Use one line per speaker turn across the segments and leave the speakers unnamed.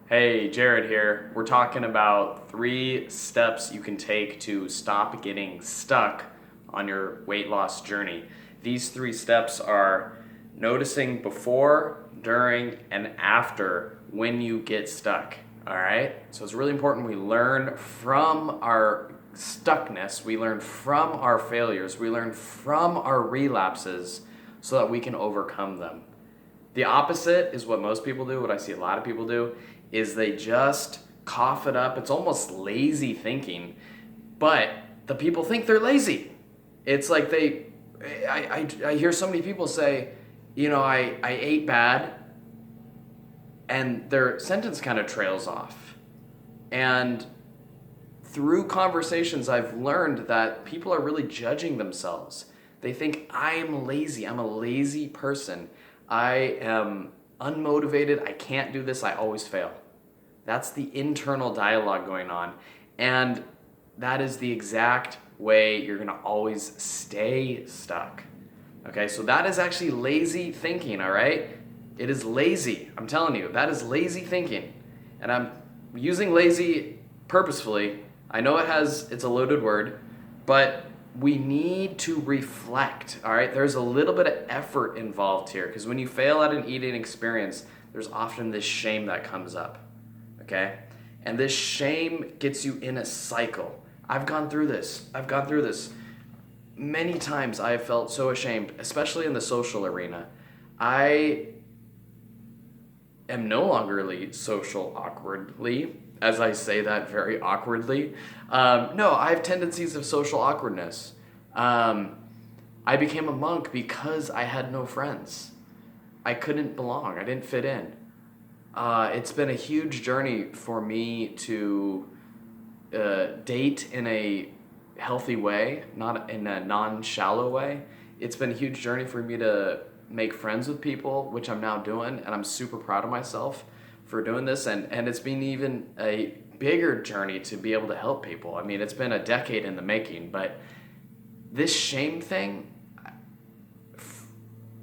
Hey, Jared here. We're talking about 3 steps you can take to stop getting stuck on your weight loss journey. These 3 steps are noticing before, during, and after when you get stuck. All right? So it's really important we learn from our stuckness, we learn from our failures, we learn from our relapses so that we can overcome them. The opposite is what most people do, what I see a lot of people do, is they just cough it up. It's almost lazy thinking, but the people think they're lazy. It's like I hear so many people say, I ate bad, and their sentence kind of trails off. And through conversations, I've learned that people are really judging themselves. They think I'm lazy. I'm a lazy person. I am unmotivated. I can't do this. I always fail. That's the internal dialogue going on. And that is the exact way you're going to always stay stuck. Okay, so that is actually lazy thinking, all right? It is lazy. I'm telling you, that is lazy thinking. And I'm using lazy purposefully. I know it's a loaded word, but we need to reflect, all right? There's a little bit of effort involved here because when you fail at an eating experience, there's often this shame that comes up, okay? And this shame gets you in a cycle. I've gone through this. Many times I have felt so ashamed, especially in the social arena. I am no longer really social awkwardly, as I say that very awkwardly. No, I have tendencies of social awkwardness. I became a monk because I had no friends. I couldn't belong. I didn't fit in. It's been a huge journey for me to date in a healthy way, not in a non-shallow way. It's been a huge journey for me to make friends with people, which I'm now doing, and I'm super proud of myself for doing this, and it's been even a bigger journey to be able to help people. I mean, it's been a decade in the making, but this shame thing,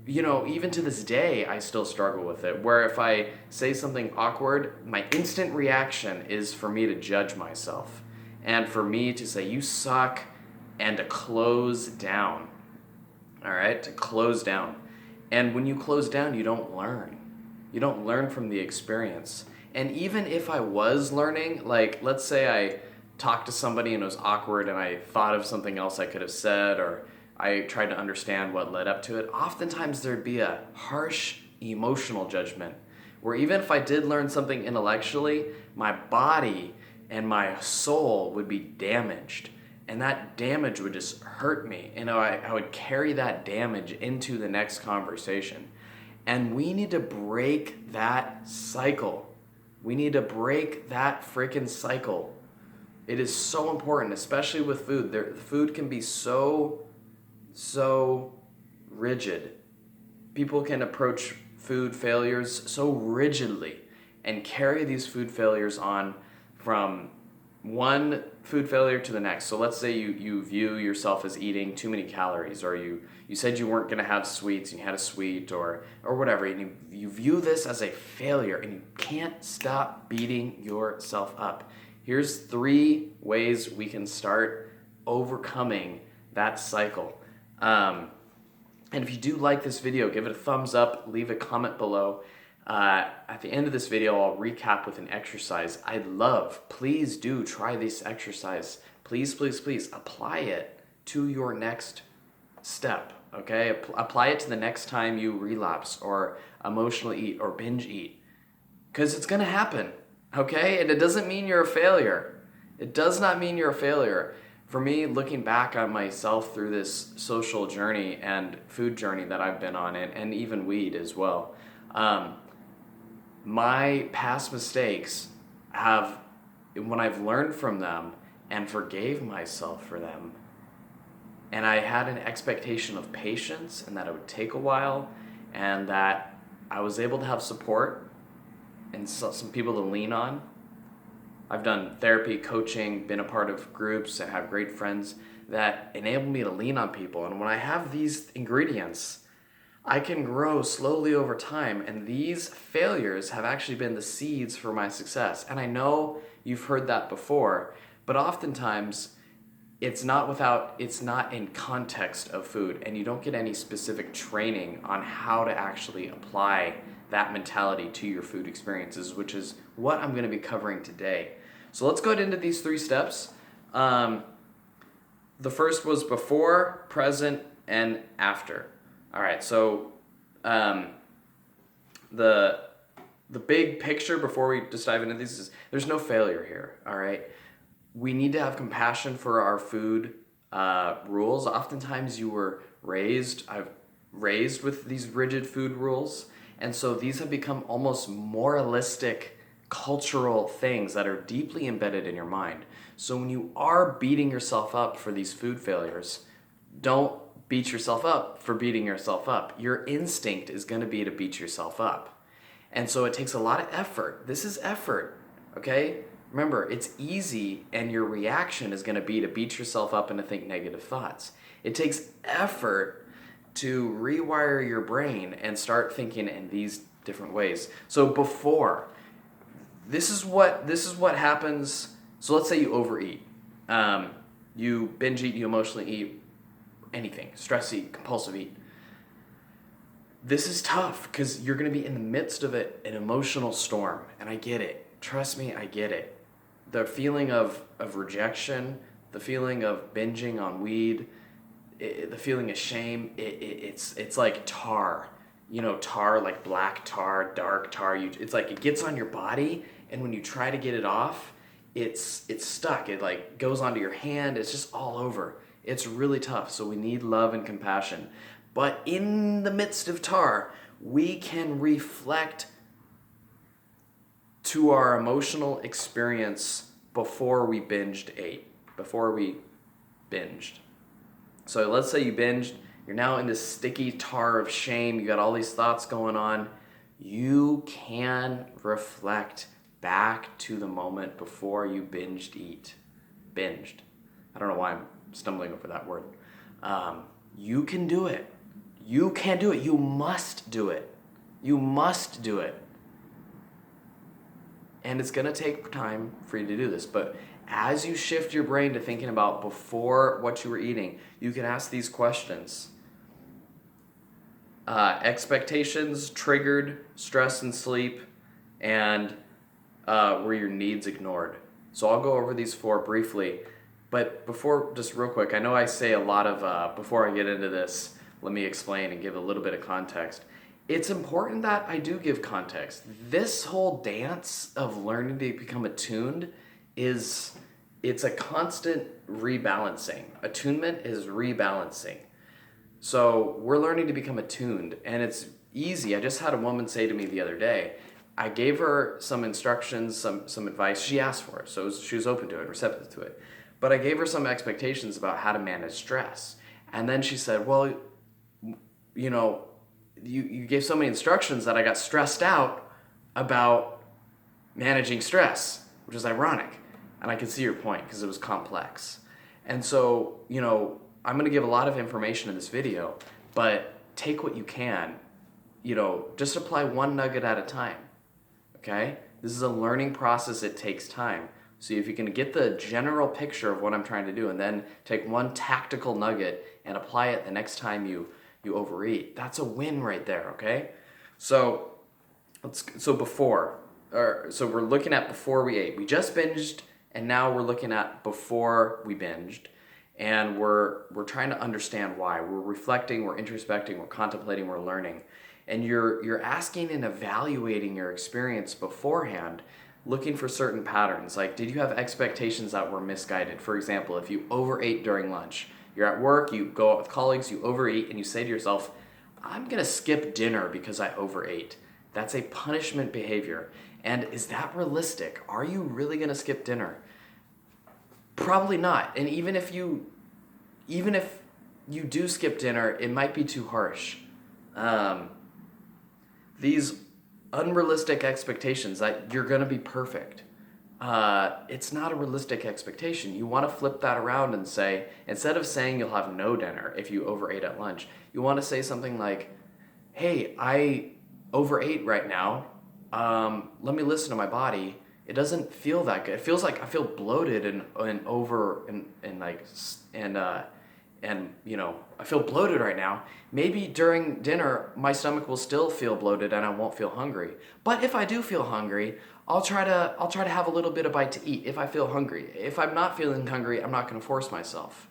even to this day, I still struggle with it, where if I say something awkward, my instant reaction is for me to judge myself, and for me to say, you suck, and to close down, all right, to close down. And when you close down, you don't learn. You don't learn from the experience. And even if I was learning, like let's say I talked to somebody and it was awkward and I thought of something else I could have said, or I tried to understand what led up to it, oftentimes there'd be a harsh emotional judgment where even if I did learn something intellectually, my body and my soul would be damaged. And that damage would just hurt me. I would carry that damage into the next conversation. And we need to break that cycle. We need to break that freaking cycle. It is so important, especially with food. Food can be so rigid. People can approach food failures so rigidly and carry these food failures on from one food failure to the next. So let's say you view yourself as eating too many calories, or you said you weren't going to have sweets and you had a sweet or whatever, and you view this as a failure and you can't stop beating yourself up. Here's 3 ways we can start overcoming that cycle. And if you do like this video, give it a thumbs up, leave a comment below. At the end of this video, I'll recap with an exercise. Please do try this exercise. Please, please, please apply it to your next step, okay? Apply it to the next time you relapse or emotionally eat or binge eat, because it's gonna happen, okay? And it doesn't mean you're a failure. It does not mean you're a failure. For me, looking back on myself through this social journey and food journey that I've been on, and even weed as well, my past mistakes when I've learned from them and forgave myself for them, and I had an expectation of patience and that it would take a while, and that I was able to have support and some people to lean on. I've done therapy, coaching, been a part of groups, and have great friends that enable me to lean on people. And when I have these ingredients, I can grow slowly over time, and these failures have actually been the seeds for my success. And I know you've heard that before, but oftentimes it's not in context of food, and you don't get any specific training on how to actually apply that mentality to your food experiences, which is what I'm going to be covering today. So let's go into these 3 steps. The first was before, present, and after. All right, so the big picture before we just dive into these is there's no failure here. All right, we need to have compassion for our food rules. Oftentimes, I've raised with these rigid food rules, and so these have become almost moralistic cultural things that are deeply embedded in your mind. So when you are beating yourself up for these food failures, don't beat yourself up for beating yourself up. Your instinct is going to be to beat yourself up. And so it takes a lot of effort. This is effort, okay? Remember, it's easy, and your reaction is going to be to beat yourself up and to think negative thoughts. It takes effort to rewire your brain and start thinking in these different ways. So before, this is what happens. So let's say you overeat. You binge eat, you emotionally eat, anything, stress eat, compulsive eat. This is tough because you're going to be in the midst of an emotional storm, and I get it. Trust me, I get it. The feeling of rejection, the feeling of binging on weed, the feeling of shame, it's like tar. You know, tar, like black tar, dark tar. It's like it gets on your body, and when you try to get it off, it's stuck. It like goes onto your hand. It's just all over. It's really tough. So we need love and compassion. But in the midst of tar, we can reflect to our emotional experience before we before we binged. So let's say you binged, you're now in this sticky tar of shame, you got all these thoughts going on. You can reflect back to the moment before you binged. I don't know why I'm stumbling over that word. You can do it. You can do it. You must do it. You must do it. And it's going to take time for you to do this. But as you shift your brain to thinking about before what you were eating, you can ask these questions. Expectations triggered stress and sleep, and were your needs ignored? So I'll go over these 4 briefly. But before, just real quick, I know I say a lot of, before I get into this, let me explain and give a little bit of context. It's important that I do give context. This whole dance of learning to become attuned it's a constant rebalancing. Attunement is rebalancing. So we're learning to become attuned, and it's easy. I just had a woman say to me the other day, I gave her some instructions, some advice. She asked for it, so she was open to it, receptive to it. But I gave her some expectations about how to manage stress. And then she said, well, you know, you gave so many instructions that I got stressed out about managing stress, which is ironic. And I can see your point because it was complex. And so, you know, I'm going to give a lot of information in this video, but take what you can, you know, just apply one nugget at a time, okay? This is a learning process. It takes time. So if you can get the general picture of what I'm trying to do and then take one tactical nugget and apply it the next time you overeat, that's a win right there, okay? So we're looking at before we ate. We just binged, and now we're looking at before we binged, and we're trying to understand why. We're reflecting, we're introspecting, we're contemplating, we're learning. And you're asking and evaluating your experience beforehand, looking for certain patterns. Like, did you have expectations that were misguided? For example, if you overate during lunch, you're at work, you go out with colleagues, you overeat, and you say to yourself, I'm going to skip dinner because I overate. That's a punishment behavior. And is that realistic? Are you really going to skip dinner? Probably not. And even if you do skip dinner, it might be too harsh. These unrealistic expectations that you're going to be perfect. It's not a realistic expectation. You want to flip that around and say, instead of saying you'll have no dinner if you overate at lunch, you want to say something like, hey, I overate right now. Let me listen to my body. It doesn't feel that good. It feels like I feel bloated and over and like and I feel bloated right now. Maybe during dinner my stomach will still feel bloated and I won't feel hungry. But if I do feel hungry, I'll try to have a little bit of bite to eat if I feel hungry. If I'm not feeling hungry, I'm not going to force myself.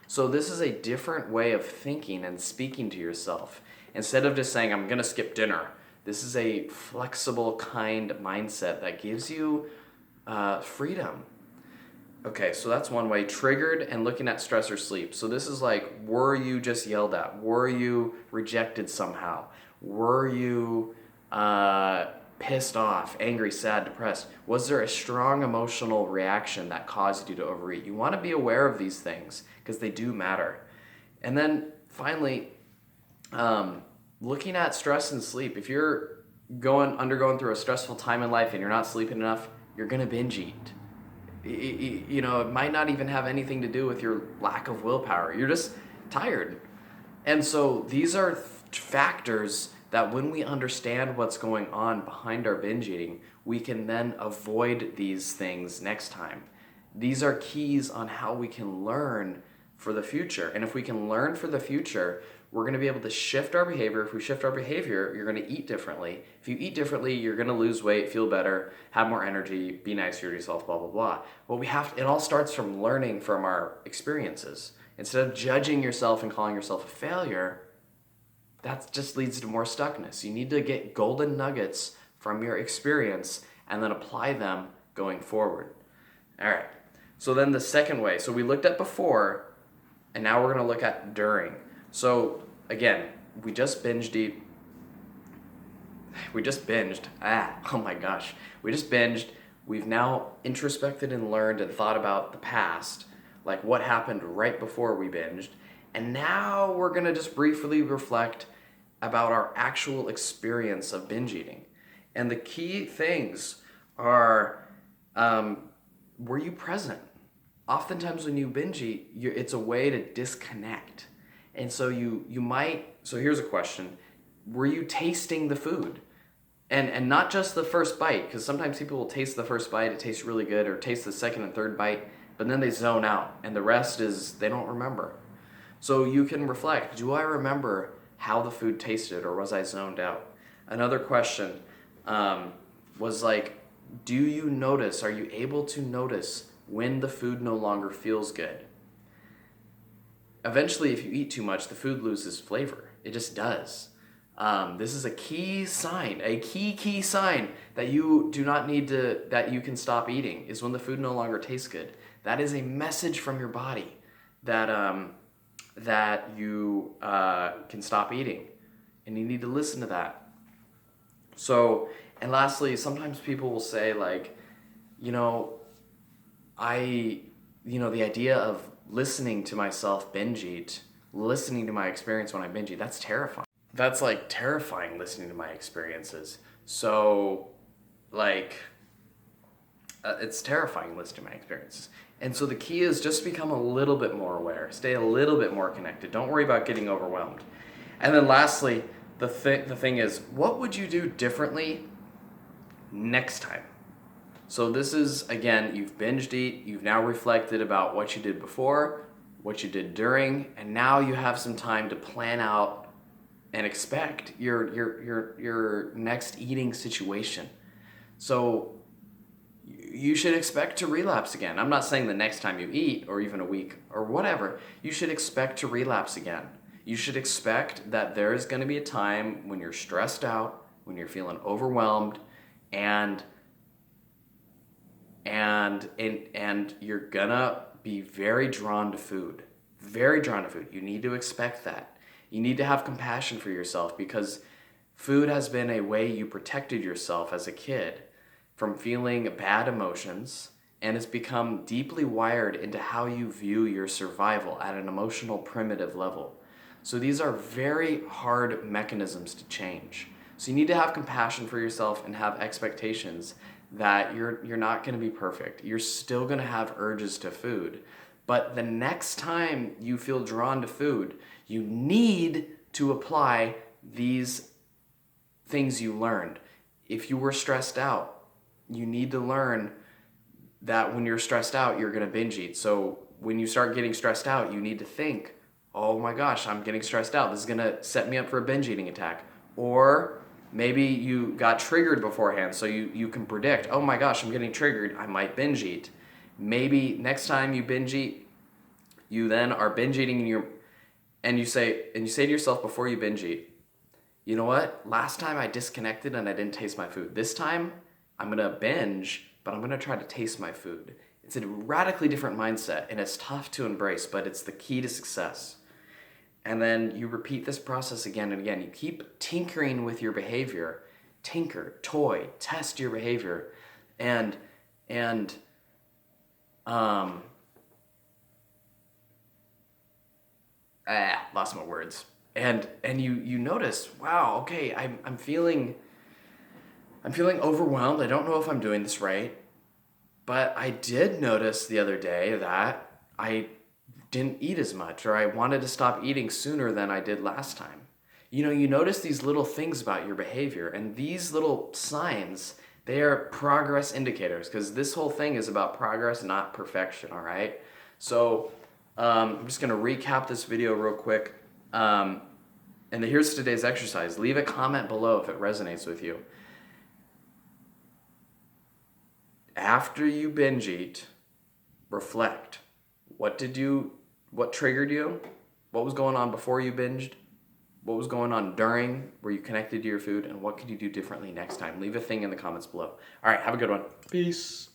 So this is a different way of thinking and speaking to yourself. Instead of just saying, I'm going to skip dinner, this is a flexible, kind mindset that gives you freedom. Okay, so that's one way. Triggered and looking at stress or sleep. So this is like, were you just yelled at? Were you rejected somehow? Were you pissed off, angry, sad, depressed? Was there a strong emotional reaction that caused you to overeat? You want to be aware of these things because they do matter. And then finally, looking at stress and sleep. If you're undergoing through a stressful time in life and you're not sleeping enough, you're going to binge eat. It might not even have anything to do with your lack of willpower. You're just tired. And so these are factors that when we understand what's going on behind our binge eating, we can then avoid these things next time. These are keys on how we can learn for the future. And if we can learn for the future, we're going to be able to shift our behavior. If we shift our behavior, you're going to eat differently. If you eat differently, you're going to lose weight, feel better, have more energy, be nicer to yourself, blah, blah, blah. Well, it all starts from learning from our experiences. Instead of judging yourself and calling yourself a failure, that just leads to more stuckness. You need to get golden nuggets from your experience and then apply them going forward. All right. So then the second way. So we looked at before, and now we're going to look at during. So again, we just binged. Oh my gosh. We just binged. We've now introspected and learned and thought about the past, like what happened right before we binged. And now we're going to just briefly reflect about our actual experience of binge eating. And the key things are, were you present? Oftentimes when you binge eat, it's a way to disconnect. And so so here's a question. Were you tasting the food? And not just the first bite, because sometimes people will taste the first bite, it tastes really good, or taste the second and third bite, but then they zone out, and the rest is, they don't remember. So you can reflect, do I remember how the food tasted, or was I zoned out? Another question was like, do you notice, are you able to notice when the food no longer feels good? Eventually, if you eat too much, the food loses flavor. It just does. This is a key sign, a key sign that you do not need to, that you can stop eating, is when the food no longer tastes good. That is a message from your body that you can stop eating, and you need to listen to that. So, and lastly, sometimes people will say like, the idea of listening to myself binge eat, listening to my experience when I binge eat, that's terrifying. That's like terrifying, listening to my experiences. So it's terrifying listening to my experiences. And so the key is just become a little bit more aware, stay a little bit more connected. Don't worry about getting overwhelmed. And then lastly, the thing is, what would you do differently next time? So this is, again, you've binged eat, you've now reflected about what you did before, what you did during, and now you have some time to plan out and expect your next eating situation. So you should expect to relapse again. I'm not saying the next time you eat, or even a week, or whatever. You should expect to relapse again. You should expect that there is going to be a time when you're stressed out, when you're feeling overwhelmed, and you're gonna be very drawn to food. Very drawn to food. You need to expect that. You need to have compassion for yourself, because food has been a way you protected yourself as a kid from feeling bad emotions, and it's become deeply wired into how you view your survival at an emotional primitive level. So these are very hard mechanisms to change. So you need to have compassion for yourself and have expectations that you're not going to be perfect. You're still going to have urges to food. But the next time you feel drawn to food, you need to apply these things you learned. If you were stressed out, you need to learn that when you're stressed out, you're going to binge eat. So when you start getting stressed out, you need to think, oh my gosh, I'm getting stressed out. This is going to set me up for a binge eating attack. Or maybe you got triggered beforehand, so you can predict, oh my gosh, I'm getting triggered, I might binge eat. Maybe next time you binge eat, you then are binge eating and you say to yourself before you binge eat, you know what? Last time I disconnected and I didn't taste my food. This time I'm gonna binge, but I'm gonna try to taste my food. It's a radically different mindset, and it's tough to embrace, but it's the key to success. And then you repeat this process again and again. You keep tinkering with your behavior. Tinker, toy, test your behavior. And lost my words. And you notice, wow, okay, I'm feeling overwhelmed. I don't know if I'm doing this right. But I did notice the other day that I didn't eat as much, or I wanted to stop eating sooner than I did last time. You notice these little things about your behavior, and these little signs, they are progress indicators, because this whole thing is about progress, not perfection, all right? So I'm just going to recap this video real quick. And here's today's exercise. Leave a comment below if it resonates with you. After you binge eat, reflect. What triggered you? What was going on before you binged? What was going on during? Were you connected to your food? And what could you do differently next time? Leave a thing in the comments below. All right, have a good one. Peace.